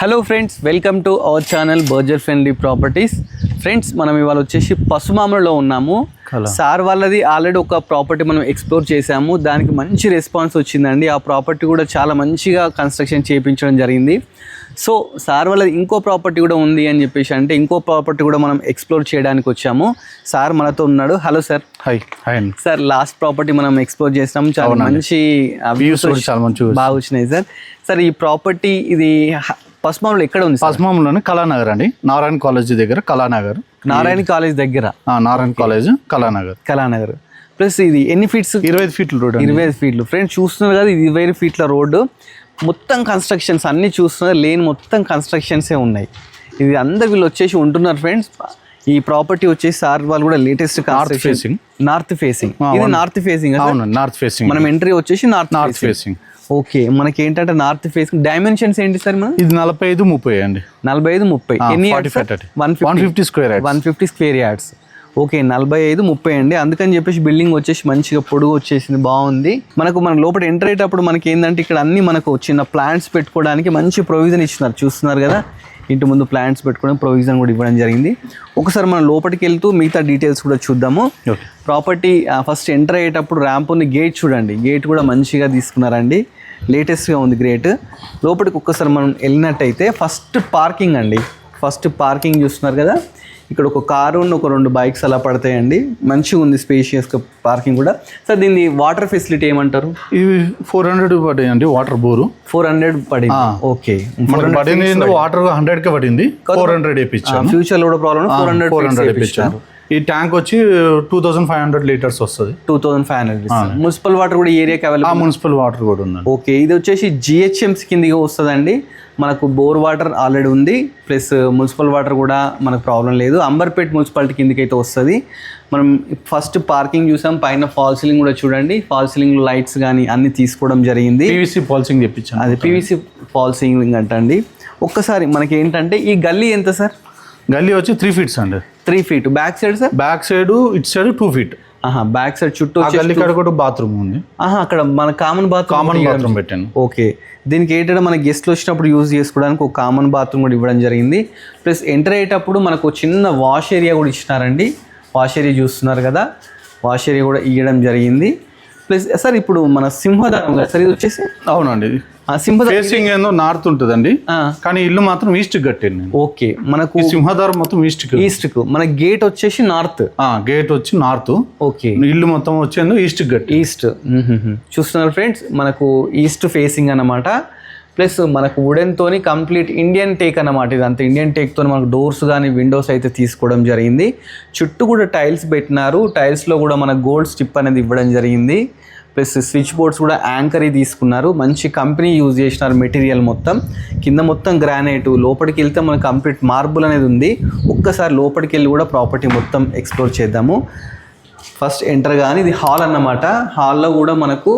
Hello friends, welcome to our channel Berger friendly properties. Friends, మనం ఇవాళ వచ్చేసి పసుమామలో ఉన్నాము. సార్ వాళ్ళది ఆల్రెడీ ఒక ప్రాపర్టీ మనం ఎక్స్ప్లోర్ చేసాము. దానికి మంచి రెస్పాన్స్ వచ్చిందండి. ఆ ప్రాపర్టీ కూడా చాలా మంచిగా కన్స్ట్రక్షన్ చేయించడం జరిగింది. సో సార్ వాళ్ళది ఇంకో ప్రాపర్టీ కూడా ఉంది అని చెప్పేసి అంటే ఇంకో ప్రాపర్టీ కూడా మనం ఎక్స్ప్లోర్ చేయడానికి వచ్చాము. సార్ మనతో ఉన్నాడు. Hello sir. హాయ్ అండి సార్. లాస్ట్ ప్రాపర్టీ మనం ఎక్స్ప్లోర్ చేస్తాము. చాలా మంచి వ్యూస్ చాలా మంచి బాగా వచ్చినాయి సార్. సార్, ఈ ప్రాపర్టీ ఇది పసుమామలో ఎక్కడ ఉంది? పసుమామలోని కళానగర్ అండి, నారాయణ కాలేజ్ దగ్గర. కళానగర్, నారాయణ కాలేజ్ దగ్గర. నారాయణ కాలేజ్ కళానగర్. ప్లస్ ఇది ఎన్ని ఫీట్స్? 25 ఫీట్ల రోడ్. 25 ఫీట్లు. ఫ్రెండ్స్ చూస్తున్నారు కదా, ఇది 25 ఫీట్ల రోడ్డు. మొత్తం కన్స్ట్రక్షన్స్ అన్నీ చూస్తున్నారు. లేని మొత్తం కన్స్ట్రక్షన్సే ఉన్నాయి. ఇది అందరు వీళ్ళు వచ్చేసి ఉంటున్నారు ఫ్రెండ్స్. ఈ ప్రాపర్టీ వచ్చేసి సార్ వాళ్ళు కూడా లేటెస్ట్ నార్త్ ఫేసింగ్. ఇది నార్త్ ఫేసింగ్. అవును, నార్త్ ఫేసింగ్. మనం ఎంట్రీ వచ్చేసి నార్త్ ఫేసింగ్. ఓకే, మనకి ఏంటంటే నార్త్ ఫేసింగ్. డైమెన్షన్స్ ఏంటి సార్? మనం ఇది 45-30 అండి. 45-30 ఎన్ని? 150 square yards. 150 square yards. Okay, 45-30 అండి. అందుకని చెప్పేసి బిల్డింగ్ వచ్చేసి మంచిగా పొడుగు వచ్చేసింది, బాగుంది. మన లోపల ఎంటర్ అయ్యేటప్పుడు మనకి ఏంటంటే ఇక్కడ అన్ని మనకు చిన్న ప్లాంట్స్ పెట్టుకోవడానికి మంచి ప్రొవిజన్ ఇస్తున్నారు. చూస్తున్నారు కదా, ఇంటి ముందు ప్లాంట్స్ పెట్టుకోవడం ప్రొవిజన్ కూడా ఇవ్వడం జరిగింది. ఒకసారి మనం లోపలికి వెళ్తూ మిగతా డీటెయిల్స్ కూడా చూద్దాము. ప్రాపర్టీ ఫస్ట్ ఎంటర్ అయ్యేటప్పుడు ర్యాంప్ ఉంది. గేట్ చూడండి, గేట్ కూడా మంచిగా తీసుకున్నారండి. లేటెస్ట్గా ఉంది గేట్. లోపలికి ఒక్కసారి మనం వెళ్ళినట్టయితే ఫస్ట్ పార్కింగ్ అండి. ఫస్ట్ పార్కింగ్ చూస్తున్నారు కదా, ఇక్కడ ఒక కారు ఒక 2 బైక్స్ అలా పడతాయండి. మంచిగా ఉంది, స్పేషియస్గా పార్కింగ్ కూడా. సార్, దీన్ని వాటర్ ఫెసిలిటీ ఏమంటారు? ఇవి 400 పడింది అండి, వాటర్ బోరు 400 పడింది. ఓకే, వాటర్ 100కే పడింది. 400 వేయించాము. ఫ్యూచర్లో కూడా ప్రాబ్లం 400 వేయించారు. ఈ ట్యాంక్ వచ్చి 2500 లీటర్స్ వస్తుంది. 2500. మున్సిపల్ వాటర్ కూడా ఏరియాకి అవైలబుల్. మున్సిపల్ వాటర్ కూడా ఉంది. ఓకే, ఇది వచ్చేసి జిహెచ్ఎంసీ కిందకి వస్తుందండి. మనకు బోర్ వాటర్ ఆల్రెడీ ఉంది, ప్లస్ మున్సిపల్ వాటర్ కూడా మనకు ప్రాబ్లం లేదు. అంబర్పేట్ మున్సిపాలిటీ కిందకి అయితే వస్తుంది. మనం ఫస్ట్ పార్కింగ్ చూసాం. పైన ఫాల్ సీలింగ్ కూడా చూడండి. ఫాల్ సీలింగ్ లైట్స్ కానీ అన్ని తీసుకోవడం జరిగింది. పీవీసీ ఫాల్ సీలింగ్ తెప్పించాను. అది పీవీసీ ఫాల్ సీలింగ్ అంటండి. ఒక్కసారి మనకి ఏంటంటే ఈ గల్లీ ఎంత సార్? గల్లీ వచ్చి 3 ఫీట్స్ అండి. 3 feet. Back side sir? Back side ఇటు సైడ్ 2 ఫీట్. బ్యాక్ సైడ్ చుట్టూ గల్లీ కాడ కూడా బాత్రూమ్ ఉంది. అక్కడ మన కామన్ బాత్రూమ్ పెట్టాను. ఓకే, దీనికి ఏంటంటే మన గెస్ట్లు వచ్చినప్పుడు యూజ్ చేసుకోవడానికి ఒక కామన్ బాత్రూమ్ కూడా ఇవ్వడం జరిగింది. ప్లస్ ఎంటర్ అయ్యేటప్పుడు మనకు చిన్న వాష్ ఏరియా కూడా ఇచ్చినారండి. వాష్ ఏరియా చూస్తున్నారు కదా, వాష్ ఏరియా కూడా ఇవ్వడం జరిగింది. ప్లస్ సార్, ఇప్పుడు మన సింహద్వారం కదా సార్ ఇది వచ్చేసి? అవునండి, ఫేసింగ్ ఏందో నార్త్ ఉంటుందండి, కానీ ఇల్లు మాత్రం ఈస్ట్ కట్టాను. ఓకే, మనకు సింహద్వారం మొత్తం ఈస్ట్ కు. మన గేట్ వచ్చేసి నార్త్. గేట్ వచ్చి నార్త్. ఓకే, ఇల్లు మొత్తం వచ్చేందు ఈస్ట్ కట్టి. ఈస్ట్ చూస్తున్నారు ఫ్రెండ్స్, మనకు ఈస్ట్ ఫేసింగ్ అన్నమాట. ప్లస్ మనకు వుడెన్ తోని కంప్లీట్ ఇండియన్ టేక్ అన్నమాట. ఇదంతా ఇండియన్ టేక్ తోని మనకు డోర్స్ కానీ విండోస్ అయితే తీసుకోవడం జరిగింది. చుట్టూ కూడా టైల్స్ పెట్టినారు. టైల్స్లో కూడా మనకు గోల్డ్ స్టిప్ అనేది ఇవ్వడం జరిగింది. ప్లస్ స్విచ్ బోర్డ్స్ కూడా యాంకరీ తీసుకున్నారు. మంచి కంపెనీ యూజ్ చేసినారు మెటీరియల్ మొత్తం. కింద మొత్తం గ్రానైట్. లోపలికి వెళ్తే మనకు కంప్లీట్ మార్బుల్ అనేది ఉంది. ఒక్కసారి లోపలికి వెళ్ళి కూడా ప్రాపర్టీ మొత్తం ఎక్స్ప్లోర్ చేద్దాము. ఫస్ట్ ఎంటర్ కానీ ఇది హాల్ అన్నమాట. హాల్లో కూడా మనకు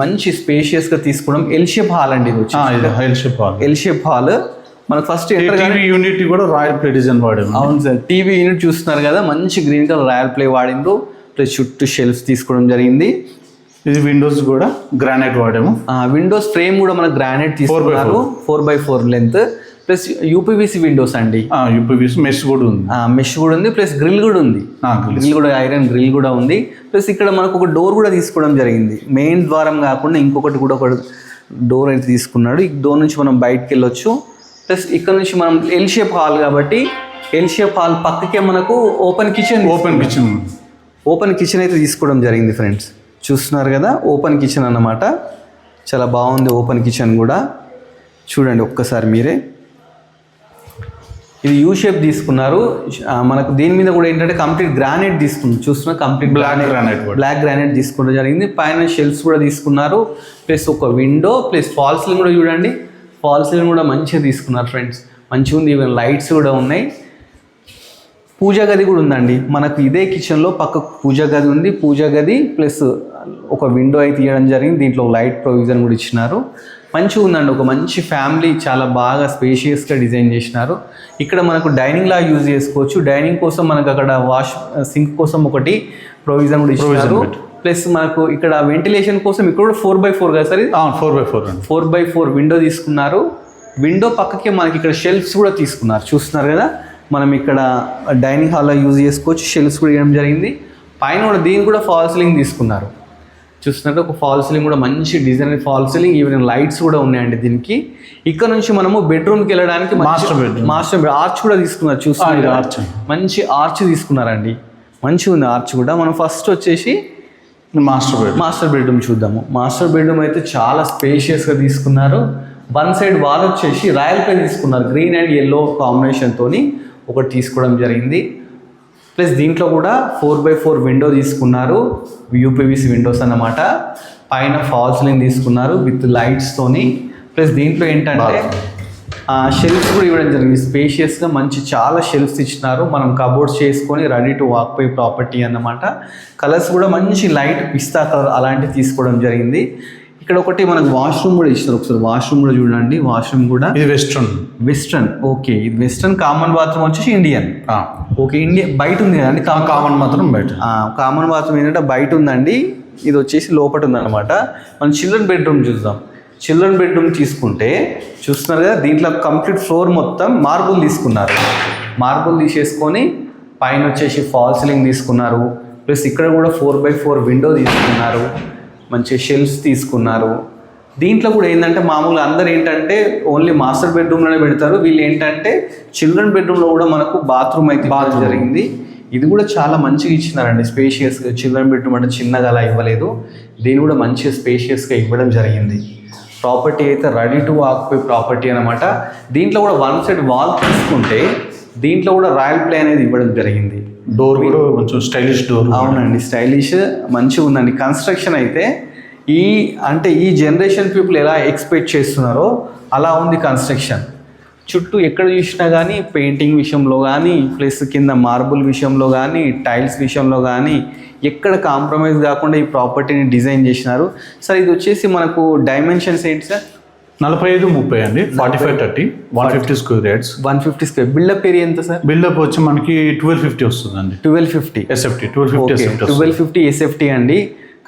మంచి స్పేషియస్గా తీసుకోవడం. ఎల్ షేప్ హాల్ అండి. ఇది ఎల్ షేప్ హాల్. మనకు ఫస్ట్ యూనిట్ కూడా రాయల్ ప్లే డిజైన్ వాడాము. అవును సార్, టీవీ యూనిట్ చూస్తున్నారు కదా, మంచి గ్రీన్ కలర్ రాయల్ ప్లే వాడిండ్రు. ప్లస్ చుట్టూ షెల్ఫ్స్ తీసుకోవడం జరిగింది. ఇది విండోస్ కూడా గ్రానైట్ వాడాము. విండోస్ ఫ్రేమ్ కూడా మనకు గ్రానైట్ తీసుకున్నారు. 4x4 length. Plus UPVC Windows అండి. యూపీవీసీ మెష్ కూడా ఉంది. మెష్ కూడా ఉంది. ప్లస్ గ్రిల్ కూడా ఉంది. గ్రిల్ కూడా ఐరన్ గ్రిల్ కూడా ఉంది. ప్లస్ ఇక్కడ మనకు ఒక డోర్ కూడా తీసుకోవడం జరిగింది. మెయిన్ ద్వారం కాకుండా ఇంకొకటి కూడా ఒక డోర్ అయితే తీసుకున్నాడు. ఈ డోర్ నుంచి మనం బయటకు వెళ్ళొచ్చు. ప్లస్ ఇక్కడ నుంచి మనం ఎల్ షేప్ హాల్ కాబట్టి ఎల్ షేప్ హాల్ పక్కకే మనకు ఓపెన్ కిచెన్ అయితే తీసుకోవడం జరిగింది ఫ్రెండ్స్. చూస్తున్నారు కదా, ఓపెన్ కిచెన్ అన్నమాట. చాలా బాగుంది ఓపెన్ కిచెన్ కూడా. చూడండి ఒక్కసారి మీరే. ఇది యూ షేప్ తీసుకున్నారు. మనకు దీని మీద కూడా ఏంటంటే కంప్లీట్ గ్రానైట్ తీసుకున్నారు. చూస్తున్నా కంప్లీట్ బ్లాక్ గ్రానైట్ తీసుకోవడం జరిగింది. పైన షెల్ఫ్స్ కూడా తీసుకున్నారు. ప్లస్ ఒక విండో ప్లస్ ఫాల్ సీలింగ్ కూడా చూడండి. ఫాల్ సీలింగ్ కూడా మంచిగా తీసుకున్నారు ఫ్రెండ్స్. మంచిగా ఉంది. ఈవెన్ లైట్స్ కూడా ఉన్నాయి. పూజా గది కూడా ఉందండి మనకు. ఇదే కిచెన్లో పక్కకు పూజా గది ఉంది. పూజా గది ప్లస్ ఒక విండో అయితే ఇవ్వడం జరిగింది. దీంట్లో లైట్ ప్రొవిజన్ కూడా ఇచ్చినారు. మంచిగా ఉందండి. ఒక మంచి ఫ్యామిలీ, చాలా బాగా స్పేషియస్గా డిజైన్ చేసినారు. ఇక్కడ మనకు డైనింగ్ లా యూజ్ చేసుకోవచ్చు. డైనింగ్ కోసం మనకు అక్కడ సింక్ కోసం ఒకటి ప్రొవిజన్ కూడా ఇచ్చినారు. ప్లస్ మనకు ఇక్కడ వెంటిలేషన్ కోసం ఇక్కడ కూడా 4x4 కదా సార్? ఇది 4x4 4x4 విండో తీసుకున్నారు. విండో పక్కకే మనకి ఇక్కడ షెల్ఫ్స్ కూడా తీసుకున్నారు, చూస్తున్నారు కదా. మనం ఇక్కడ డైనింగ్ హాల్లో యూజ్ చేసుకోవచ్చు, షెల్ఫ్స్ కూడా ఇవ్వడం జరిగింది. పైన కూడా దీనికి కూడా ఫాల్ సీలింగ్ తీసుకున్నారు, చూస్తున్నట్టు ఒక ఫాల్ సీలింగ్ కూడా మంచి design fall ceiling, even lights కూడా ఉన్నాయండి దీనికి. ఇక్కడ నుంచి మనము బెడ్రూమ్కి వెళ్ళడానికి మాస్టర్ ఆర్చ్ కూడా తీసుకున్నారు, చూస్తున్నారు ఆర్చ్, మంచి ఆర్చ్ తీసుకున్నారండి, మంచిగా ఉంది ఆర్చ్ కూడా. మనం ఫస్ట్ వచ్చేసి మాస్టర్ బెడ్రూమ్ చూద్దాము. మాస్టర్ బెడ్రూమ్ అయితే చాలా స్పేషియస్గా తీసుకున్నారు. వన్ సైడ్ వాల్ వచ్చేసి రాయల్ ప్లే తీసుకున్నారు, గ్రీన్ అండ్ ఎల్లో కాంబినేషన్తో ఒకటి తీసుకోవడం జరిగింది. ప్లస్ దీంట్లో కూడా 4x4 విండో తీసుకున్నారు, యూపీవీసీ విండోస్ అన్నమాట. పైన ఫాల్ సీలింగ్ తీసుకున్నారు విత్ లైట్స్తోని. ప్లస్ దీంట్లో ఏంటంటే షెల్ఫ్స్ కూడా ఇవ్వడం జరిగింది, స్పేషియస్గా మంచి చాలా షెల్ఫ్స్ ఇచ్చినారు. మనం కబోర్డ్స్ చేసుకొని రెడీ టు వాక్ పై ప్రాపర్టీ అన్నమాట. కలర్స్ కూడా మంచి లైట్ పిస్తా కలర్ అలాంటివి తీసుకోవడం జరిగింది. ఇక్కడ ఒకటి మనకు వాష్రూమ్ కూడా ఇచ్చినారు, ఒకసారి వాష్రూమ్ కూడా చూడండి. వాష్రూమ్ కూడా ఇది వెస్ట్రన్ ఓకే. ఇది వెస్ట్రన్. కామన్ బాత్రూమ్ వచ్చేసి ఇండియన్. ఓకే, ఇండియన్ బయట ఉంది కదండి, కామన్ బాత్రూమ్ బయట. కామన్ బాత్రూమ్ ఏంటంటే బయట ఉందండి, ఇది వచ్చేసి లోపల ఉందన్నమాట. మనం చిల్డ్రన్ బెడ్రూమ్ చూద్దాం. చిల్డ్రన్ బెడ్రూమ్ తీసుకుంటే చూస్తున్నారు కదా, దీంట్లో కంప్లీట్ ఫ్లోర్ మొత్తం మార్బుల్ తీసుకున్నారు. మార్బుల్ తీసేసుకొని పైన వచ్చేసి ఫాల్ సీలింగ్ తీసుకున్నారు. ప్లస్ ఇక్కడ కూడా 4x4 విండో తీసుకున్నారు, మంచి షెల్ఫ్స్ తీసుకున్నారు. దీంట్లో కూడా ఏంటంటే మామూలుగా అందరు ఏంటంటే ఓన్లీ మాస్టర్ బెడ్రూమ్లోనే పెడతారు, వీళ్ళు ఏంటంటే చిల్డ్రన్ బెడ్రూమ్లో కూడా మనకు బాత్రూమ్ అయితే జరిగింది. ఇది కూడా చాలా మంచిగా ఇచ్చినారండి, స్పేషియస్గా. చిల్డ్రన్ బెడ్రూమ్ అంటే చిన్నగా అలా ఇవ్వలేదు, దీన్ని కూడా మంచిగా స్పేషియస్గా ఇవ్వడం జరిగింది. ప్రాపర్టీ అయితే రెడీ టు ఆక్యుపై ప్రాపర్టీ అనమాట. దీంట్లో కూడా వన్ సైడ్ వాల్ తీసుకుంటే దీంట్లో కూడా రాయల్ ప్లే అనేది ఇవ్వడం జరిగింది. డోర్ కూడా కొంచెం స్టైలిష్ డోర్. అవునండి, స్టైలిష్ మంచిగా ఉందండి. కన్స్ట్రక్షన్ అయితే ఈ జనరేషన్ పీపుల్ ఎలా ఎక్స్పెక్ట్ చేస్తున్నారో అలా ఉంది కన్స్ట్రక్షన్. చుట్టూ ఎక్కడ చూసినా కానీ పెయింటింగ్ విషయంలో కానీ, ప్లస్ కింద మార్బుల్ విషయంలో కానీ, టైల్స్ విషయంలో కానీ ఎక్కడ కాంప్రమైజ్ కాకుండా ఈ ప్రాపర్టీని డిజైన్ చేసినారు. సార్ ఇది వచ్చేసి మనకు డైమెన్షన్స్ ఏంటి సార్? 45-30 అండి, 45-30, 150 square yards. 150 square. Built up area ఎంత సార్? బిల్డప్ వచ్చి మనకి 1250 వస్తుందండి. 1250 ఎస్ఎఫ్టీ. 1250 ఎస్ఎఫ్టీ అండి.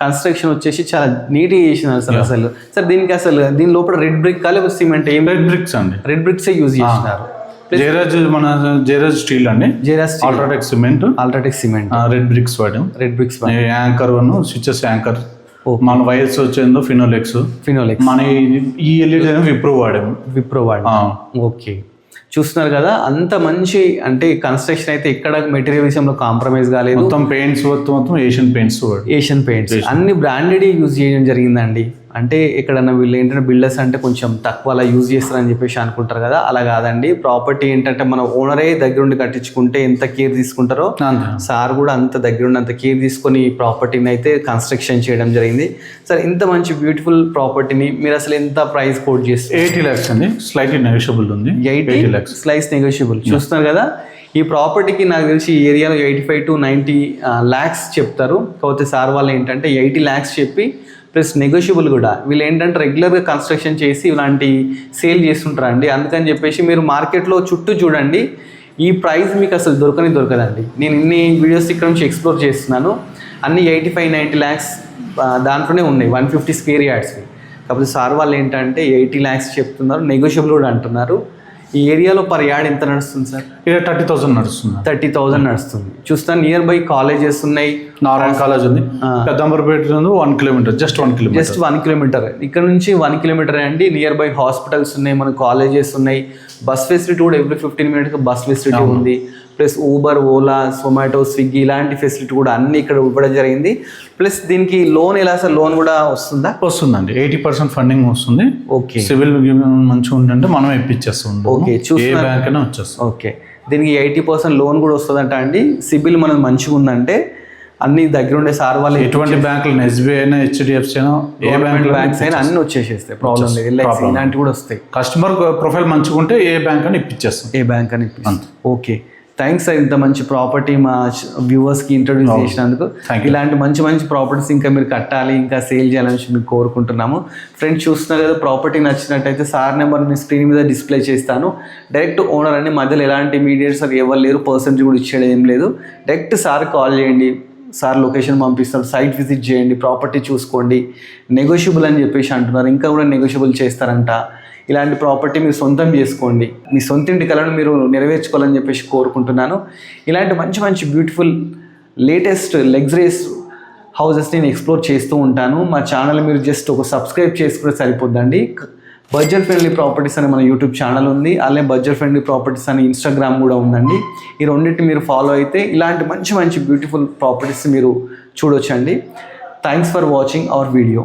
కన్స్ట్రక్షన్ వచ్చేసి చాలా నీట్గా చేసినారు సార్. అసలు సార్ దీని లోపల రెడ్ బ్రిక్ లేకపోతే సిమెంట్? రెడ్ బ్రిక్స్ అండి, రెడ్ బ్రిక్స్ యూజ్ చేసినారు. జైరాజ్ స్టీల్ అండి, అల్ట్రాటెక్ సిమెంట్, రెడ్ బ్రిక్స్ వాడాం. యాంకర్ స్విచెస్ యాంకర్, మన వైర్స్ వచ్చేందో ఫినోలెక్స్. మన ఈ ఎల్ఈడి విప్రో వాడాము. ఓకే, చూస్తున్నారు కదా, అంత మంచి అంటే కన్స్ట్రక్షన్ అయితే ఎక్కడ మెటీరియల్ విషయంలో కాంప్రమైజ్ కాలేదు. మొత్తం పెయింట్స్ మొత్తం ఏషియన్ పెయింట్స్ అన్ని బ్రాండెడ్ యూజ్ చేయడం జరిగిందండి. అంటే ఎక్కడన్నా వీళ్ళు ఏంటంటే బిల్డర్స్ అంటే కొంచెం తక్కువ అలా యూజ్ చేస్తారని చెప్పేసి అనుకుంటారు కదా, అలా కాదండి. ప్రాపర్టీ ఏంటంటే మన ఓనరే దగ్గరుండి కట్టించుకుంటే ఎంత కేర్ తీసుకుంటారో సార్ కూడా అంత దగ్గరుండి అంత కేర్ తీసుకొని ఈ ప్రాపర్టీని అయితే కన్స్ట్రక్షన్ చేయడం జరిగింది. సార్ ఇంత మంచి బ్యూటిఫుల్ ప్రాపర్టీని మీరు అసలు ఎంత ప్రైస్ కోట్ చేస్తారు? 80 lakhs అండి, స్లైట్లీ నెగోషియబుల్ ఉంది. 80 lakhs స్లైస్ నెగోషియబుల్. చూస్తున్నారు కదా, ఈ ప్రాపర్టీకి నాకు తెలిసి ఈ ఏరియాలో 85 to 90 lakhs చెప్తారు. కాకపోతే సార్ వాళ్ళు ఏంటంటే 80 lakhs చెప్పి ప్లస్ నెగోషియబుల్ కూడా. వీళ్ళు ఏంటంటే రెగ్యులర్గా కన్స్ట్రక్షన్ చేసి ఇలాంటి సేల్ చేస్తుంటారండి. అందుకని చెప్పేసి మీరు మార్కెట్లో చుట్టూ చూడండి, ఈ ప్రైస్ మీకు అసలు దొరకదండి. నేను ఇన్ని వీడియోస్ ఇక్కడ నుంచి ఎక్స్ప్లోర్ చేస్తున్నాను, అన్ని 85-90 lakhs దాంట్లోనే ఉన్నాయి 150 స్క్వేర్ యార్డ్స్వి. కాకపోతే సార్ వాళ్ళు ఏంటంటే 80 lakhs చెప్తున్నారు, నెగోషియబుల్ కూడా అంటున్నారు. ఈ ఏరియాలో పర్ యార్డ్ ఎంత నడుస్తుంది సార్? ఇక్కడ 30,000 నడుస్తుంది. 30,000 నడుస్తుంది. చూస్తాను నియర్ బై కాలేజెస్ ఉన్నాయి, నారాయణ కాలేజ్ ఉంది, పెద్దంబర్పేట 1 kilometer, జస్ట్ 1 kilometer. ఇక్కడ నుంచి 1 kilometer అండి. నియర్ బై హాస్పిటల్స్ ఉన్నాయి, మన కాలేజెస్ ఉన్నాయి, బస్ ఫెసిలిటీ కూడా ఎవ్రీ 15 minutes బస్ ఫెసిలిటీ ఉంది. Plus Uber, Ola, Zomato, Swiggy ఇలాంటి ఫెసిలిటీ కూడా అన్ని ఇక్కడ ఇవ్వడం జరిగింది. ప్లస్ దీనికి లోన్ ఎలా సార్? లోన్ కూడా వస్తుందండి, 80% ఫండింగ్ వస్తుంది. ఓకే, సివిల్ మంచిగా ఉంటే మనం ఇప్పించేస్తాం. ఓకే, బ్యాంక్ అయినా వచ్చేస్తాం. ఓకే, దీనికి 80% లోన్ కూడా వస్తుందంట అండి. సిబిల్ మనది మంచిగా ఉందంటే అన్ని దగ్గర ఉండే సార్ వాళ్ళు ఎటువంటి బ్యాంకులు ఎస్బీఐ అయినా, హెచ్డిఎఫ్సి అయినా, ఏ బ్యాంక్స్ అయినా అన్ని వచ్చేసేస్తాయి, ప్రాబ్లం లేదు. ఎల్ఐసి ఇలాంటివి కూడా వస్తాయి. కస్టమర్ ప్రొఫైల్ మంచిగా ఉంటే ఏ బ్యాంక్ అని ఇప్పించేస్తాం. ఓకే, థ్యాంక్స్ సార్, ఇంత మంచి ప్రాపర్టీ మా వ్యూవర్స్కి ఇంట్రొడ్యూస్ చేసినందుకు. ఇలాంటి మంచి మంచి ప్రాపర్టీస్ ఇంకా మీరు కట్టాలి, ఇంకా సేల్ చేయాలని మీకు కోరుకుంటున్నాము. ఫ్రెండ్స్ చూస్తున్నారు కదా, ప్రాపర్టీ నచ్చినట్టయితే సార్ నెంబర్ మీ స్క్రీన్ మీద డిస్ప్లే చేస్తాను. డైరెక్ట్ ఓనర్ అని, మధ్యలో ఎలాంటి మీడియేటర్స్ ఎవరు లేరు, పర్సెంటేజ్ కూడా ఇచ్చేది ఏం లేదు. డైరెక్ట్ సార్ కాల్ చేయండి, సార్ లొకేషన్ పంపిస్తారు, సైట్ విజిట్ చేయండి, ప్రాపర్టీ చూసుకోండి. నెగోషియబుల్ అని చెప్పేసి అంటున్నారు, ఇంకా కూడా నెగోషియబుల్ చేస్తారంట. ఇలాంటి ప్రాపర్టీ మీరు సొంతం చేసుకోండి. మీ సొంత ఇంటి కలను మీరు నెరవేర్చుకోవాలని చెప్పేసి కోరుకుంటున్నాను. ఇలాంటి మంచి మంచి బ్యూటిఫుల్ లేటెస్ట్ లగ్జరీస్ హౌసెస్ నేను ఎక్స్ప్లోర్ చేస్తూ ఉంటాను. మా ఛానల్ మీరు జస్ట్ ఒక సబ్స్క్రైబ్ చేసుకుంటే సరిపోద్దండి. బడ్జెట్ ఫ్రెండ్లీ ప్రాపర్టీస్ అని మన యూట్యూబ్ ఛానల్ ఉంది, అలాగే బడ్జెట్ ఫ్రెండ్లీ ప్రాపర్టీస్ అని ఇన్స్టాగ్రామ్ కూడా ఉందండి. ఈ రెండింటిని మీరు ఫాలో అయితే ఇలాంటి మంచి మంచి బ్యూటిఫుల్ ప్రాపర్టీస్ మీరు చూడొచ్చండి. Thanks for watching our video.